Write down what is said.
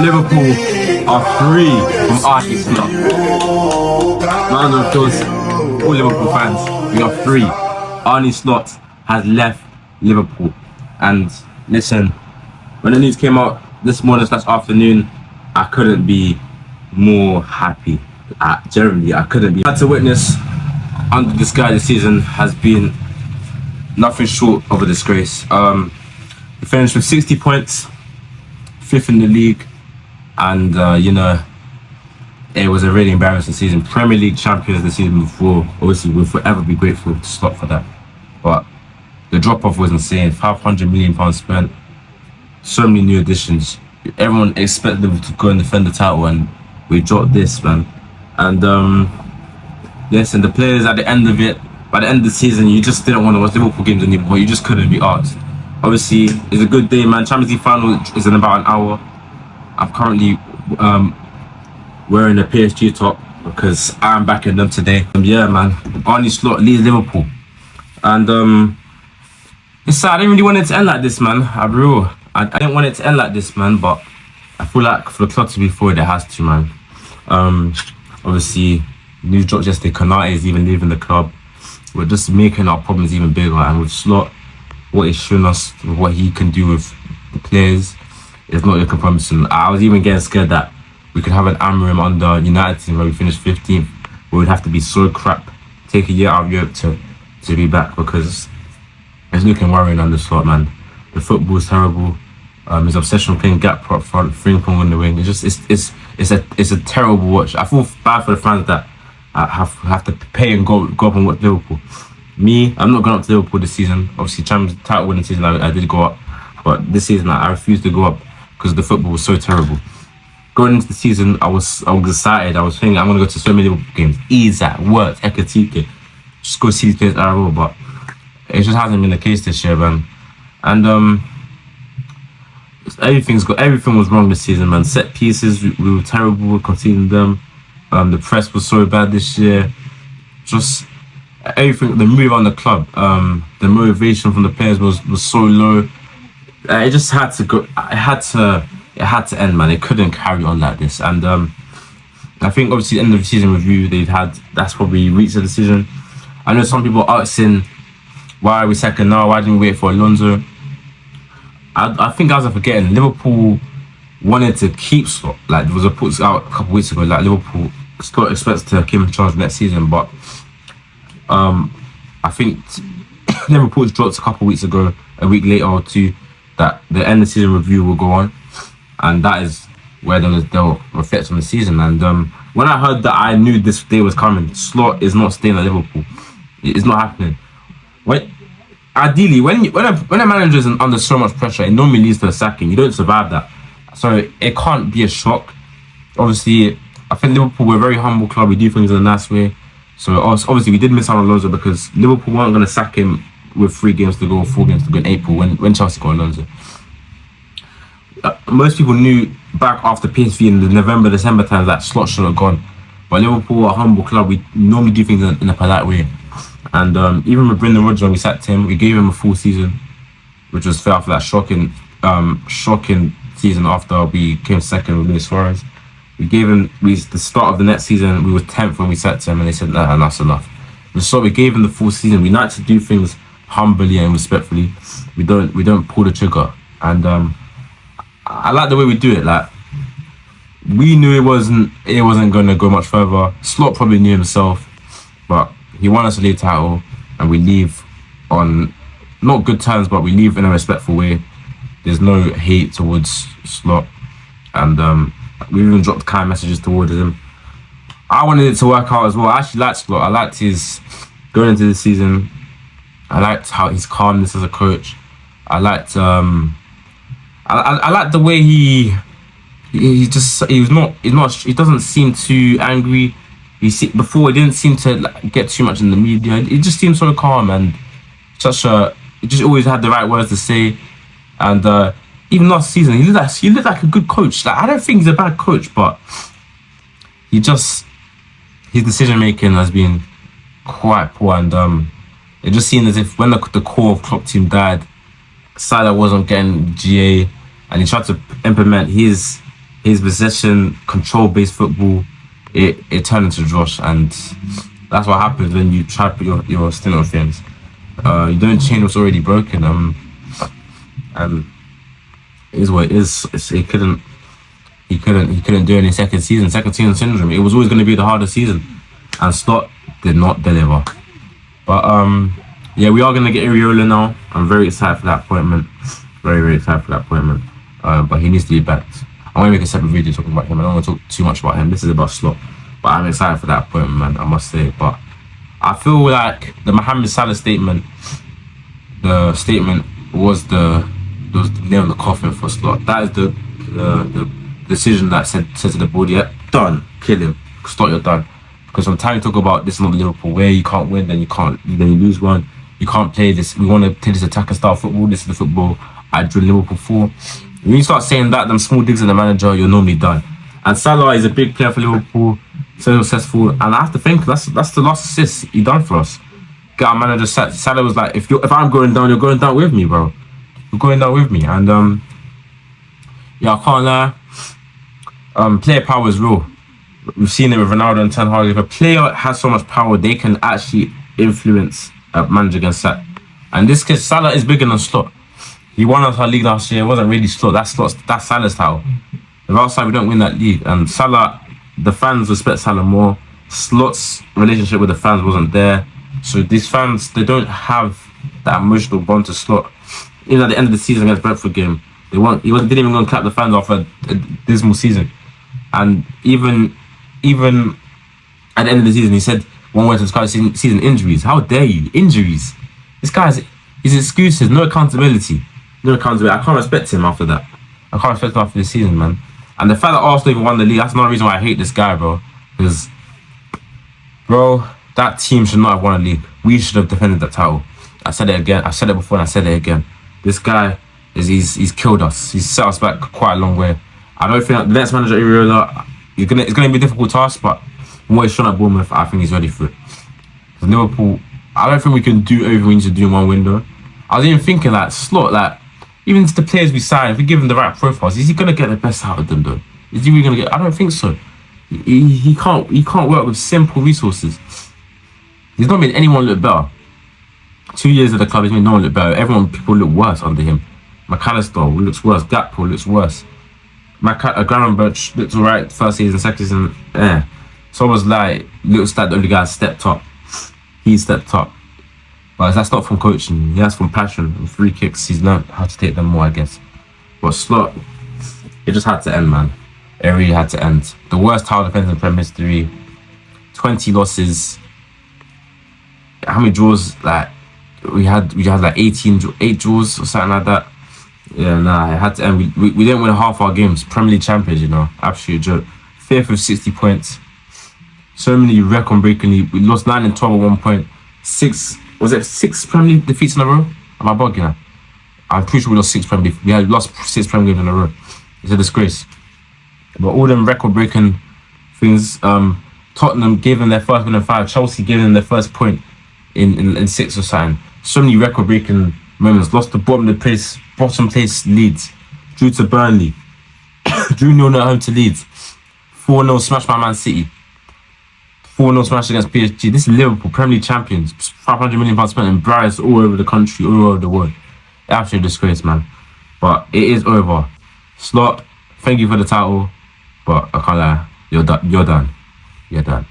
Liverpool are free from Arne Slot. Round of applause, all Liverpool fans. We are free. Arne Slot has left Liverpool. And listen, when the news came out this morning/afternoon, I couldn't be more happy. Generally, I couldn't be. Had to witness under this guy this season has been nothing short of a disgrace. We finished with 60 points, 5th in the league, and it was a really embarrassing season. Premier League champions the season before. Obviously, we'll forever be grateful to Slot for that. But the drop-off was insane. £500 million spent. So many new additions. Everyone expected them to go and defend the title, and we dropped this, man. And listen, the players at the end of it, by the end of the season, you just didn't want to watch Liverpool games anymore. You just couldn't be asked. Obviously, it's a good day, man. Champions League final is in about an hour. I'm currently wearing a PSG top because I'm backing them today. Yeah, man. Arne Slot leads Liverpool. And it's sad. I didn't really want it to end like this, man. I'll be real. I didn't want it to end like this, man. But I feel like for the club to be forward, it has to, man. Obviously, news dropped yesterday. Konate is even leaving the club. We're just making our problems even bigger. And with Slot, what he's shown us, what he can do with the players, is not looking promising. I was even getting scared that we could have an Amorim under United team where we finished 15th. We would have to be so crap, take a year out of Europe to be back, because it's looking worrying under Slot, man. The football's terrible. His obsession with playing gap prop front, Frimpong on the wing. It's a terrible watch. I feel bad for the fans that have to pay and go up and watch Liverpool. Me, I'm not going up to Liverpool this season. Obviously, Champions title winning season, I did go up, but this season I refused to go up because the football was so terrible. Going into the season, I was excited. I was thinking I'm gonna go to so many Liverpool games. Isaac, Wirtz, Ekitike, just go see these players at all. But it just hasn't been the case this year, man. And everything was wrong this season, man. Set pieces, we were terrible, conceding them. The press was so bad this year. Just everything, the move on the club, the motivation from the players was so low. It just had to go. It had to end, man. It couldn't carry on like this. And I think obviously the end of the season review that's probably reached a decision. I know some people are asking, why are we second now? Why didn't we wait for Alonso? I think guys are forgetting, Liverpool wanted to keep Slot. Like, there was a put out a couple of weeks ago, like Liverpool Slot expects to keep in charge next season, but I think Liverpool's dropped a couple of weeks ago, a week later or two, that the end of the season review will go on, and that is where they'll reflect on the season. And when I heard that, I knew this day was coming. Slot is not staying at Liverpool. It's not happening. Ideally, when a manager is under so much pressure, it normally leads to a sacking. You don't survive that, so it can't be a shock. Obviously, I think Liverpool, we're a very humble club. We do things in a nice way. So obviously, we did miss out on Alonso because Liverpool weren't going to sack him with 3 games to go, 4 games to go in April when Chelsea got Alonso. Most people knew back after PSV in the November, December times that Slot should have gone. But Liverpool are a humble club. We normally do things in a polite way. And even with Brendan Rodgers, when we sacked him, we gave him a full season, which was fair after that shocking season after we came second with Luis Suarez. We gave him the start of the next season. We were 10th when we sacked him, and they said, "Nah, that's enough." So we gave him the full season. We like to do things humbly and respectfully. We don't pull the trigger. And I like the way we do it. Like, we knew it wasn't going to go much further. Slot probably knew himself, but he won us a league title, and we leave on not good terms, but we leave in a respectful way. There's no hate towards Slot, and we even dropped kind messages towards him. I wanted it to work out as well. I actually liked Slot. I liked his going into the season. I liked how his calmness as a coach. I liked I liked the way he doesn't seem too angry. Before, he didn't seem to get too much in the media. It just seemed so calm, and he just always had the right words to say. And even last season, he looked like a good coach. Like, I don't think he's a bad coach, but his decision making has been quite poor, and it just seemed as if when the core of Klopp team died, Salah wasn't getting GA, and he tried to implement his possession control based football. It turned into Josh, and that's what happens when you try to put your stint on things. You don't change what's already broken. And it is what it is. He couldn't do any second season syndrome. It was always going to be the hardest season, and Slot did not deliver. But yeah, we are going to get Iriola now. I'm very excited for that appointment. Very excited for that appointment. But he needs to be backed. I'm going to make a separate video talking about him. I don't want to talk too much about him. This is about Slot. But I'm excited for that appointment, man, I must say. But I feel like the Mohamed Salah statement, was the nail in the coffin for Slot. That is the decision that said to the board, yeah, done, kill him, Slot, you're done. Because from the time you talk about this is not Liverpool way, you can't win, then you lose one, you can't play this, we want to play this attacking style football, this is the football I drew Liverpool for. When you start saying that, them small digs in the manager, you're normally done. And Salah is a big player for Liverpool, so successful, and I have to think that's the last assist he done for us. Get our manager, Salah was like, if I'm going down, you're going down with me, bro. You're going down with me. And yeah, I can't lie. Player power is real. We've seen it with Ronaldo and Ten Hag. If a player has so much power, they can actually influence a manager against that. And this case, Salah is bigger than Slot. He won us our league last year. It wasn't really Slot. That's Salah's title. Without Salah, we don't win that league. And Salah, the fans respect Salah more. Slot's relationship with the fans wasn't there. So these fans, they don't have that emotional bond to Slot. Even at the end of the season against Brentford game, he didn't even go and clap the fans after a dismal season. And even at the end of the season, he said one word to describe season: injuries. How dare you? Injuries. This guy's his excuses, no accountability. I can't respect him after that. I can't respect him after this season, man. And the fact that Arsenal even won the league, that's another reason why I hate this guy, bro. Because, bro, that team should not have won a league. We should have defended that title. I said it again. I said it before and I said it again. This guy he's killed us. He's set us back quite a long way. I don't think the next manager, Iriola, it's gonna be a difficult task, but from what he's shown at Bournemouth, I think he's ready for it. Liverpool, I don't think we can do everything we need to do in one window. I was even thinking like Slot, like even to the players we sign, if we give them the right profiles, is he gonna get the best out of them though? Is he really gonna get? I don't think so. He can't work with simple resources. He's not made anyone look better. 2 years at the club, he's made no one look better. People look worse under him. McAllister looks worse. Gakpo looks worse. Gravenberch looks alright first season, second season, So it was like, looks like the only guy stepped up. He stepped up. But that's not from coaching, that's from passion. And free kicks, he's learned how to take them more, I guess. But Slot, it just had to end, man. It really had to end. The worst title defense in Premier history. 20 losses. How many draws? Like we had like 8 draws or something like that. Yeah, nah, it had to end. We didn't win half our games. Premier League champions, absolute joke. 5th with 60 points. So many record-breaking. We lost 9 and 12 at one point. 6 Premier League defeats in a row? Am I bugging? I'm pretty sure we lost 6 Premier League. We had lost 6 Premier League in a row. It's a disgrace. But all them record-breaking things. Tottenham gave them their first win in 5. Chelsea gave them their first point in 6 or something. So many record-breaking moments. Lost the bottom place Leeds. Drew to Burnley. Drew 0-0 at home to Leeds. 4-0 smashed by Man City. 4-0 smashed against PSG. This is Liverpool, Premier League champions. £500 million spent in Brights all over the country, all over the world. Absolute disgrace, man. But it is over. Slot, thank you for the title. But I can't lie, you're done. You're done.